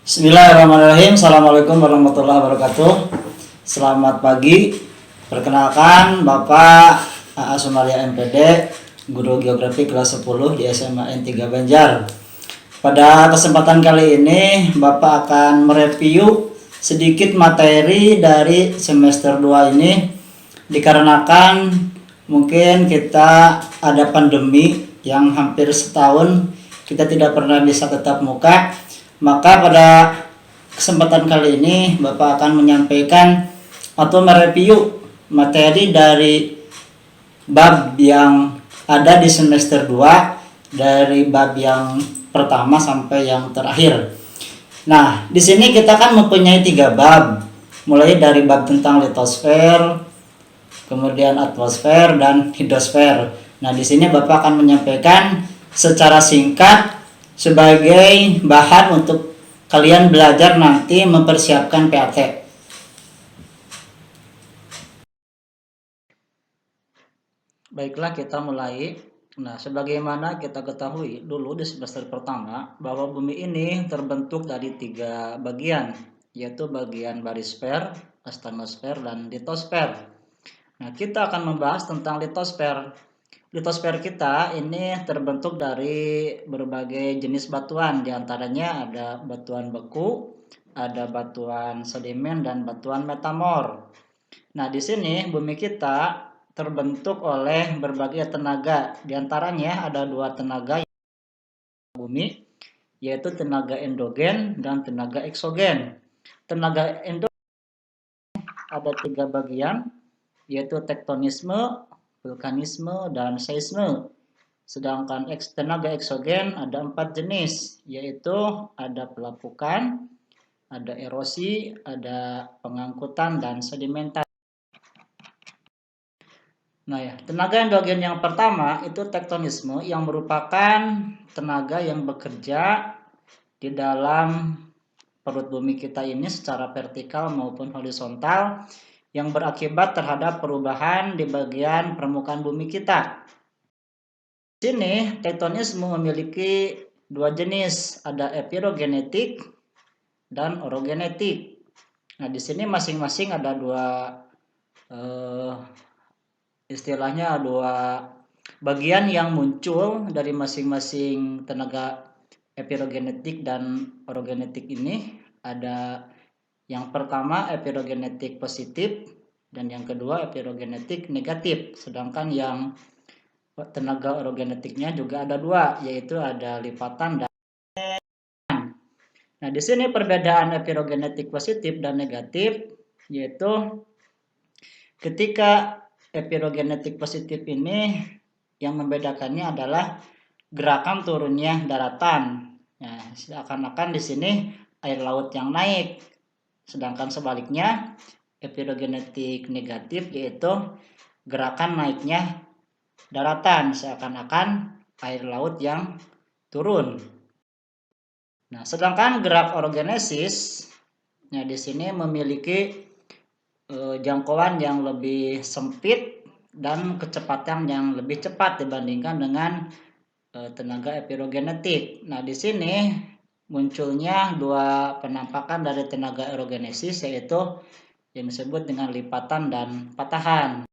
Bismillahirrahmanirrahim. Assalamualaikum warahmatullahi wabarakatuh. Selamat pagi. Perkenalkan Bapak A.A. Sumaria MPD, Guru Geografi kelas 10 di SMA N3 Banjar. Pada kesempatan kali ini Bapak akan mereview sedikit materi dari semester 2 ini, dikarenakan mungkin kita ada pandemi yang hampir setahun kita tidak pernah bisa tatap muka. Maka pada kesempatan kali ini Bapak akan menyampaikan atau mereview materi dari bab yang ada di semester 2, dari bab yang pertama sampai yang terakhir. Nah, di sini kita kan mempunyai 3 bab, mulai dari bab tentang litosfer, kemudian atmosfer dan hidrosfer. Nah, di sini Bapak akan menyampaikan secara singkat sebagai bahan untuk kalian belajar nanti mempersiapkan PAT. Baiklah, kita mulai. Nah, sebagaimana kita ketahui dulu di semester pertama bahwa bumi ini terbentuk dari 3 bagian, yaitu bagian barisfer, asthenosfer, dan litosfer. Nah, kita akan membahas tentang litosfer. Litosfer kita ini terbentuk dari berbagai jenis batuan, diantaranya ada batuan beku, ada batuan sedimen, dan batuan metamor. Nah, di sini bumi kita terbentuk oleh berbagai tenaga, diantaranya ada 2 tenaga bumi, yaitu tenaga endogen dan tenaga eksogen. Tenaga endogen ada 3 bagian, yaitu tektonisme, vulkanisme, dan seisme. Sedangkan tenaga eksogen ada 4 jenis, yaitu ada pelapukan, ada erosi, ada pengangkutan, dan sedimentasi. Nah ya, tenaga endogen yang pertama itu tektonisme, yang merupakan tenaga yang bekerja di dalam perut bumi kita ini secara vertikal maupun horizontal, yang berakibat terhadap perubahan di bagian permukaan bumi kita. Di sini tektonisme memiliki 2 jenis, ada epirogenetik dan orogenetik. Nah, di sini masing-masing ada 2 istilahnya 2 bagian yang muncul dari masing-masing tenaga epirogenetik dan orogenetik ini. Ada yang pertama epirogenetik positif dan yang kedua epirogenetik negatif. Sedangkan yang tenaga orogenetiknya juga ada 2, yaitu ada lipatan dan. Nah, di sini perbedaan epirogenetik positif dan negatif, yaitu ketika epirogenetik positif ini yang membedakannya adalah gerakan turunnya daratan. Nah, seakan-akan di sini air laut yang naik. Sedangkan sebaliknya epirogenetik negatif yaitu gerakan naiknya daratan, seakan-akan air laut yang turun. Nah, sedangkan gerak orogenesis, nah di sini memiliki jangkauan yang lebih sempit dan kecepatan yang lebih cepat dibandingkan dengan tenaga epirogenetik. Nah, di sini munculnya 2 penampakan dari tenaga orogenesis, yaitu yang disebut dengan lipatan dan patahan.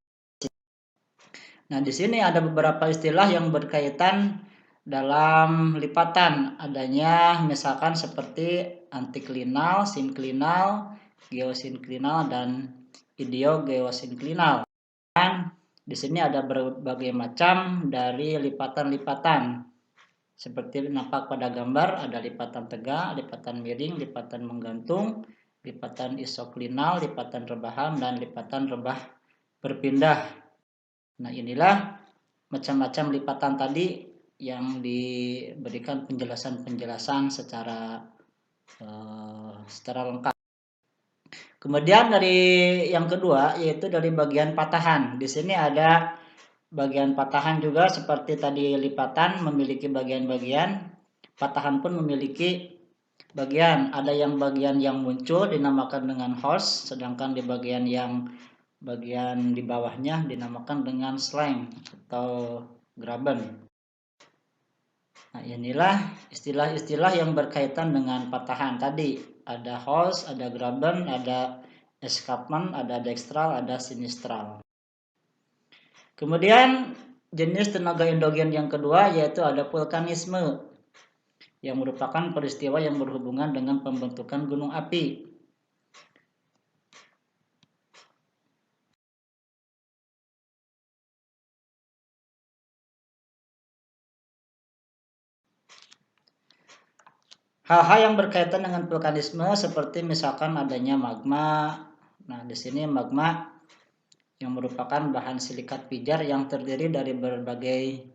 Nah, di sini ada beberapa istilah yang berkaitan dalam lipatan. Adanya misalkan seperti antiklinal, sinklinal, geosinklinal, dan ideogeosinklinal. Dan di sini ada berbagai macam dari lipatan-lipatan. Seperti nampak pada gambar, ada lipatan tegak, lipatan miring, lipatan menggantung, lipatan isoklinal, lipatan rebahan, dan lipatan rebah berpindah. Nah, inilah macam-macam lipatan tadi yang diberikan penjelasan-penjelasan secara lengkap. Kemudian dari yang kedua yaitu dari bagian patahan. Di sini ada bagian patahan juga seperti tadi lipatan memiliki bagian-bagian. Patahan pun memiliki bagian. Ada yang bagian yang muncul dinamakan dengan host, sedangkan di bagian di bawahnya dinamakan dengan slime atau graben. Nah, inilah istilah-istilah yang berkaitan dengan patahan tadi. Ada host, ada graben, ada escapement, ada dextral, ada sinistral. Kemudian jenis tenaga endogen yang kedua yaitu ada vulkanisme, yang merupakan peristiwa yang berhubungan dengan pembentukan gunung api. Hal-hal yang berkaitan dengan vulkanisme seperti misalkan adanya magma. Nah, di sini magma yang merupakan bahan silikat pijar yang terdiri dari berbagai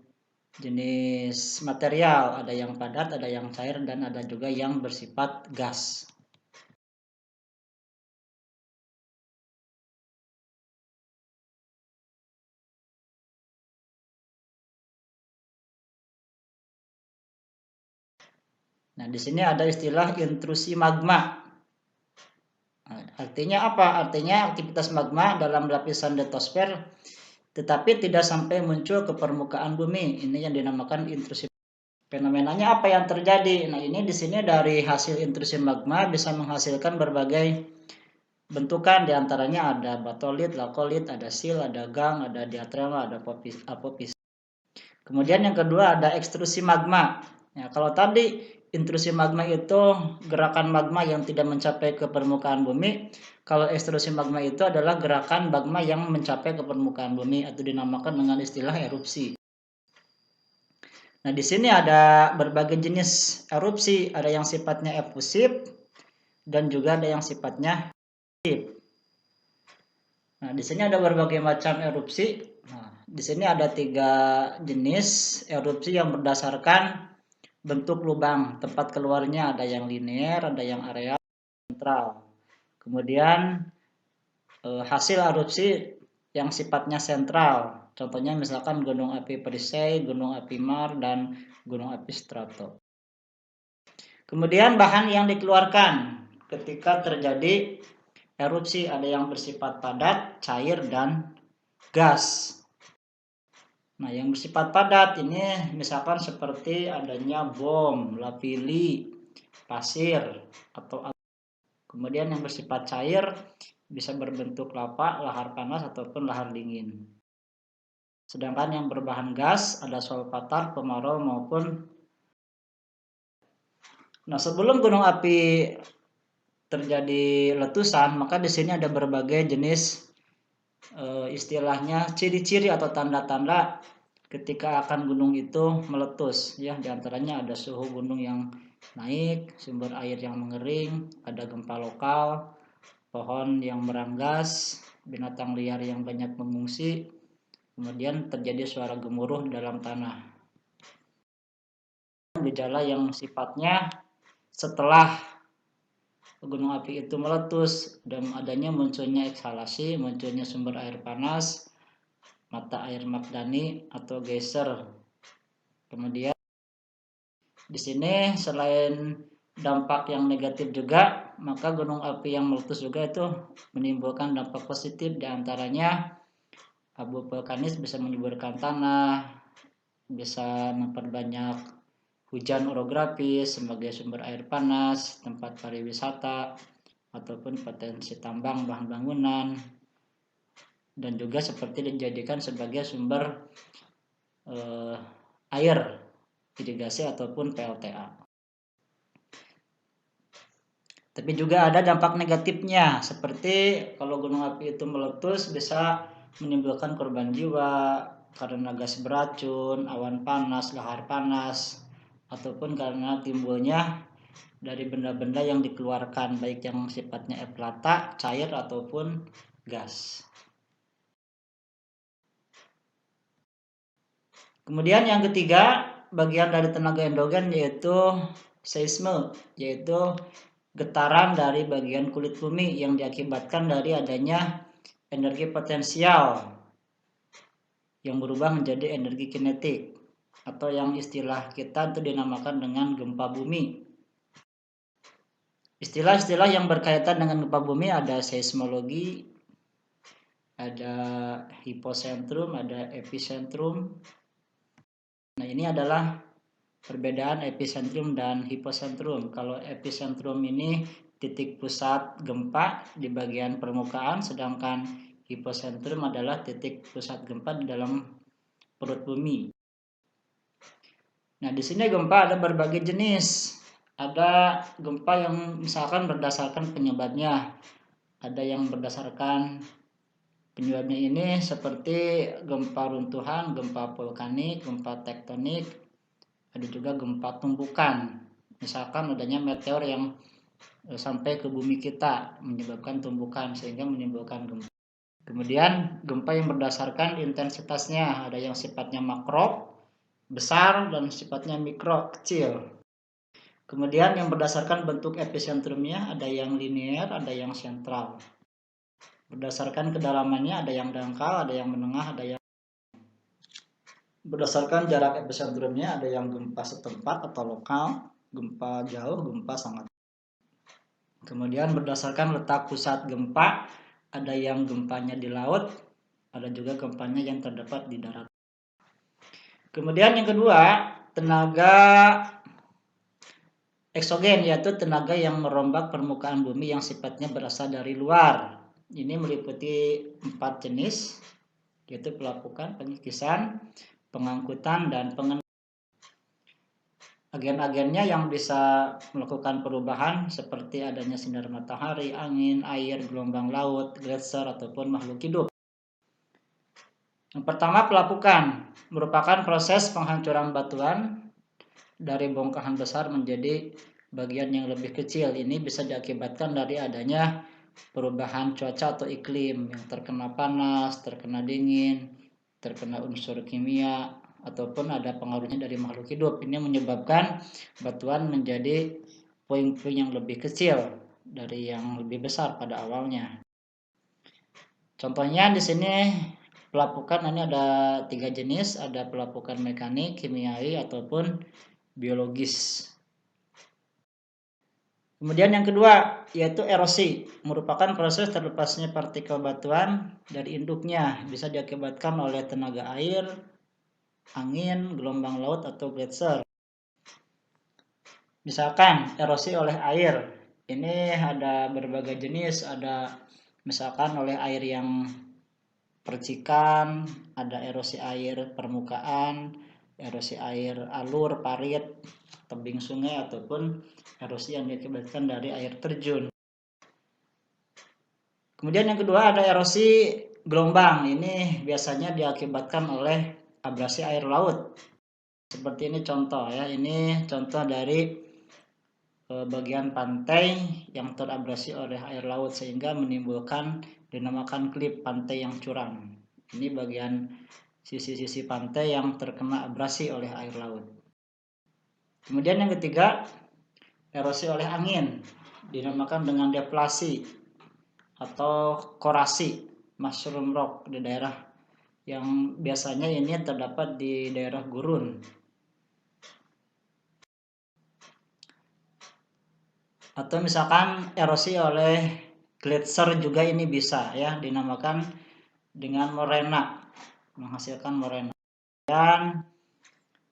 jenis material, ada yang padat, ada yang cair, dan ada juga yang bersifat gas. Nah, di sini ada istilah intrusi magma. Nah, artinya apa? Artinya aktivitas magma dalam lapisan litosfer tetapi tidak sampai muncul ke permukaan bumi. Ini yang dinamakan intrusi. Fenomenanya apa yang terjadi? Nah, ini di sini dari hasil intrusi magma bisa menghasilkan berbagai bentukan, diantaranya ada batolit, lakolit, ada sil, ada gang, ada diatrema, ada apopis. Kemudian yang kedua ada ekstrusi magma. Ya, kalau tadi intrusi magma itu gerakan magma yang tidak mencapai ke permukaan bumi, kalau ekstrusi magma itu adalah gerakan magma yang mencapai ke permukaan bumi atau dinamakan dengan istilah erupsi. Nah, di sini ada berbagai jenis erupsi, ada yang sifatnya efusif dan juga ada yang sifatnya aktif. Nah, di sini ada berbagai macam erupsi. Nah, di sini ada 3 jenis erupsi yang berdasarkan bentuk lubang tempat keluarnya, ada yang linear, ada yang areal, sentral. Kemudian hasil erupsi yang sifatnya sentral, contohnya misalkan gunung api Perisai, gunung api Mar, dan gunung api Strato. Kemudian bahan yang dikeluarkan ketika terjadi erupsi ada yang bersifat padat, cair, dan gas. Nah, yang bersifat padat ini misalkan seperti adanya bom, lapili, pasir, atau kemudian yang bersifat cair bisa berbentuk lava, lahar panas, ataupun lahar dingin. Sedangkan yang berbahan gas ada solvatar, pemarau, maupun. Nah, sebelum gunung api terjadi letusan, maka di sini ada berbagai jenis istilahnya ciri-ciri atau tanda-tanda ketika akan gunung itu meletus, ya. Diantaranya ada suhu gunung yang naik, sumber air yang mengering, ada gempa lokal, pohon yang meranggas, binatang liar yang banyak mengungsi, kemudian terjadi suara gemuruh dalam tanah. Gejala yang sifatnya setelah gunung api itu meletus dan adanya munculnya ekshalasi, munculnya sumber air panas, mata air magdani atau geyser. Kemudian di sini selain dampak yang negatif juga, maka gunung api yang meletus juga itu menimbulkan dampak positif, diantaranya abu vulkanis bisa menyuburkan tanah, bisa memperbanyak hujan orografis sebagai sumber air panas, tempat pariwisata, ataupun potensi tambang bahan bangunan, dan juga seperti dijadikan sebagai sumber air irigasi ataupun PLTA. Tapi juga ada dampak negatifnya, seperti kalau gunung api itu meletus bisa menimbulkan korban jiwa karena gas beracun, awan panas, lahar panas, ataupun karena timbulnya dari benda-benda yang dikeluarkan, baik yang sifatnya eflata, cair, ataupun gas. Kemudian yang ketiga, bagian dari tenaga endogen yaitu seisme, yaitu getaran dari bagian kulit bumi yang diakibatkan dari adanya energi potensial yang berubah menjadi energi kinetik, atau yang istilah kita itu dinamakan dengan gempa bumi. Istilah-istilah yang berkaitan dengan gempa bumi ada seismologi, ada hiposentrum, ada epicentrum. Nah, ini adalah Perbedaan epicentrum dan hipocentrum. Kalau epicentrum ini titik pusat gempa di bagian permukaan, sedangkan hipocentrum adalah titik pusat gempa di dalam perut bumi. Nah, di sini gempa ada berbagai jenis. Ada gempa yang misalkan berdasarkan penyebabnya. Ada yang berdasarkan penyebabnya ini seperti gempa runtuhan, gempa vulkanik, gempa tektonik. Ada juga gempa tumbukan. Misalkan adanya meteor yang sampai ke bumi kita menyebabkan tumbukan sehingga menimbulkan gempa. Kemudian gempa yang berdasarkan intensitasnya, ada yang sifatnya makro, besar, dan sifatnya mikro, kecil. Kemudian yang berdasarkan bentuk epicentrumnya, ada yang linear, ada yang sentral. Berdasarkan kedalamannya, ada yang dangkal, ada yang menengah, ada yang berdasarkan jarak epicentrumnya, ada yang gempa setempat atau lokal, gempa jauh, gempa sangat. Kemudian berdasarkan letak pusat gempa, ada yang gempanya di laut, ada juga gempanya yang terdapat di darat. Kemudian yang kedua, tenaga eksogen, yaitu tenaga yang merombak permukaan bumi yang sifatnya berasal dari luar. Ini meliputi 4 jenis, yaitu pelapukan, penyikisan, pengangkutan, dan pengendalian. Agen-agennya yang bisa melakukan perubahan seperti adanya sinar matahari, angin, air, gelombang laut, gletser, ataupun makhluk hidup. Yang pertama, pelapukan merupakan proses penghancuran batuan dari bongkahan besar menjadi bagian yang lebih kecil. Ini bisa diakibatkan dari adanya perubahan cuaca atau iklim yang terkena panas, terkena dingin, terkena unsur kimia, ataupun ada pengaruhnya dari makhluk hidup. Ini menyebabkan batuan menjadi puing-puing yang lebih kecil dari yang lebih besar pada awalnya. Contohnya di sini pelapukan ini ada 3 jenis, ada pelapukan mekanik, kimiawi, ataupun biologis. Kemudian yang kedua yaitu erosi, merupakan proses terlepasnya partikel batuan dari induknya, bisa diakibatkan oleh tenaga air, angin, gelombang laut, atau gletser. Misalkan erosi oleh air, ini ada berbagai jenis, ada misalkan oleh air yang percikan, ada erosi air permukaan, erosi air alur, parit, tebing sungai, ataupun erosi yang diakibatkan dari air terjun. Kemudian yang kedua ada erosi gelombang. Ini biasanya diakibatkan oleh abrasi air laut. Seperti ini contoh ya. Ini contoh dari bagian pantai yang terabrasi oleh air laut sehingga menimbulkan dinamakan klip pantai yang curam. Ini bagian sisi-sisi pantai yang terkena abrasi oleh air laut. Kemudian yang ketiga, erosi oleh angin, dinamakan dengan deflasi atau korasi, mushroom rock di daerah yang biasanya ini terdapat di daerah gurun. Atau misalkan erosi oleh gletser juga ini bisa ya, dinamakan dengan morena, menghasilkan morena. Dan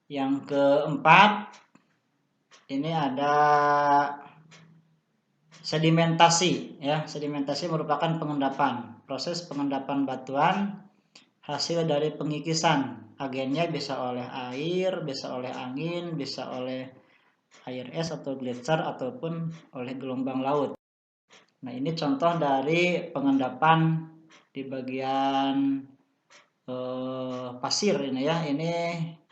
yang keempat ini ada sedimentasi ya. Sedimentasi merupakan pengendapan, proses pengendapan batuan hasil dari pengikisan. Agennya bisa oleh air, bisa oleh angin, bisa oleh air es atau gletser, ataupun oleh gelombang laut. Nah, ini contoh dari pengendapan di bagian pasir ini ya. Ini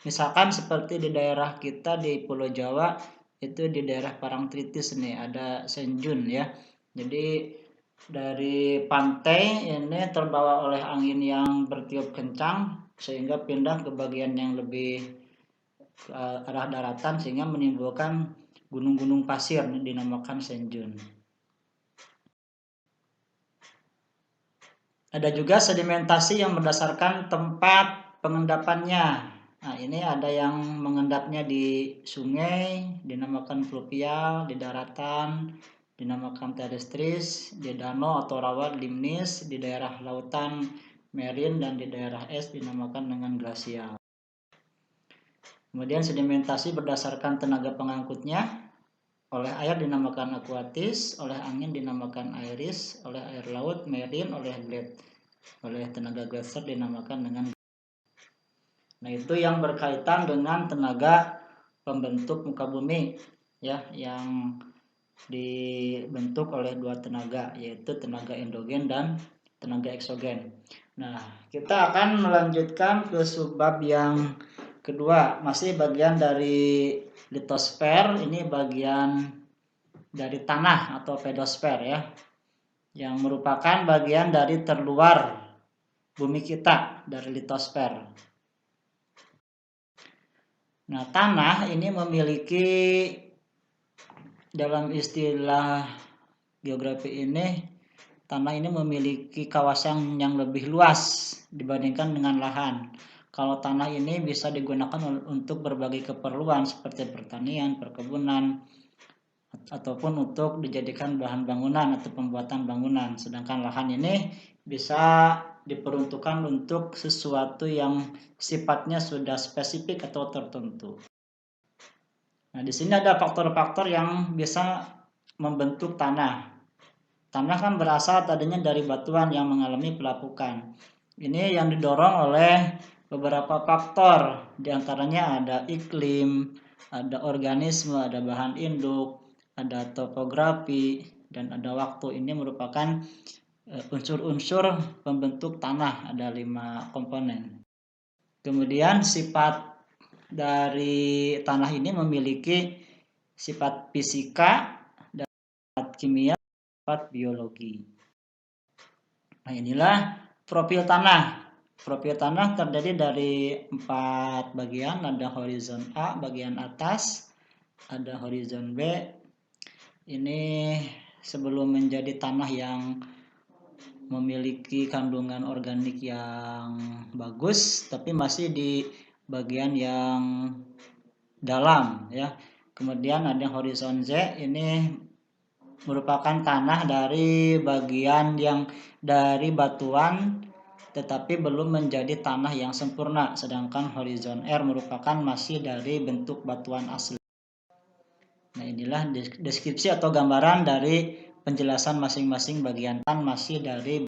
misalkan seperti di daerah kita di Pulau Jawa, itu di daerah Parangtritis nih ada senjun ya. Jadi dari pantai ini terbawa oleh angin yang bertiup kencang sehingga pindah ke bagian yang lebih ke arah daratan sehingga menimbulkan gunung-gunung pasir ini dinamakan senjun. Ada juga sedimentasi yang berdasarkan tempat pengendapannya. Nah, ini ada yang mengendapnya di sungai, dinamakan fluvial, di daratan, dinamakan terrestris, di danau atau rawa limnis, di daerah lautan marine, dan di daerah es dinamakan dengan glasial. Kemudian sedimentasi berdasarkan tenaga pengangkutnya. Oleh air dinamakan akuatis, oleh angin dinamakan airis, oleh air laut marine, oleh tenaga glacier dinamakan dengan. Nah, itu yang berkaitan dengan tenaga pembentuk muka bumi ya, yang dibentuk oleh dua tenaga, yaitu tenaga endogen dan tenaga eksogen. Nah, kita akan melanjutkan ke subbab yang kedua, masih bagian dari litosfer. Ini bagian dari tanah atau pedosfer ya, yang merupakan bagian dari terluar bumi kita dari litosfer. Nah, tanah ini memiliki, dalam istilah geografi ini, tanah ini memiliki kawasan yang lebih luas dibandingkan dengan lahan. Kalau tanah ini bisa digunakan untuk berbagai keperluan seperti pertanian, perkebunan, ataupun untuk dijadikan bahan bangunan atau pembuatan bangunan. Sedangkan lahan ini bisa diperuntukkan untuk sesuatu yang sifatnya sudah spesifik atau tertentu. Nah, di sini ada faktor-faktor yang bisa membentuk tanah. Tanah kan berasal tadinya dari batuan yang mengalami pelapukan. Ini yang didorong oleh beberapa faktor, diantaranya ada iklim, ada organisme, ada bahan induk, ada topografi, dan ada waktu. Ini merupakan unsur-unsur pembentuk tanah, ada 5 komponen. Kemudian sifat dari tanah ini memiliki sifat fisika, dan sifat kimia, sifat biologi. Nah, inilah profil tanah. Profil tanah terdiri dari 4 bagian, ada horizon A bagian atas, ada horizon B. Ini sebelum menjadi tanah yang memiliki kandungan organik yang bagus, tapi masih di bagian yang dalam ya. Kemudian ada horizon Z, ini merupakan tanah dari bagian yang dari batuan tetapi belum menjadi tanah yang sempurna, sedangkan horizon R merupakan masih dari bentuk batuan asli. Nah, inilah deskripsi atau gambaran dari penjelasan masing-masing bagian tanah masih dari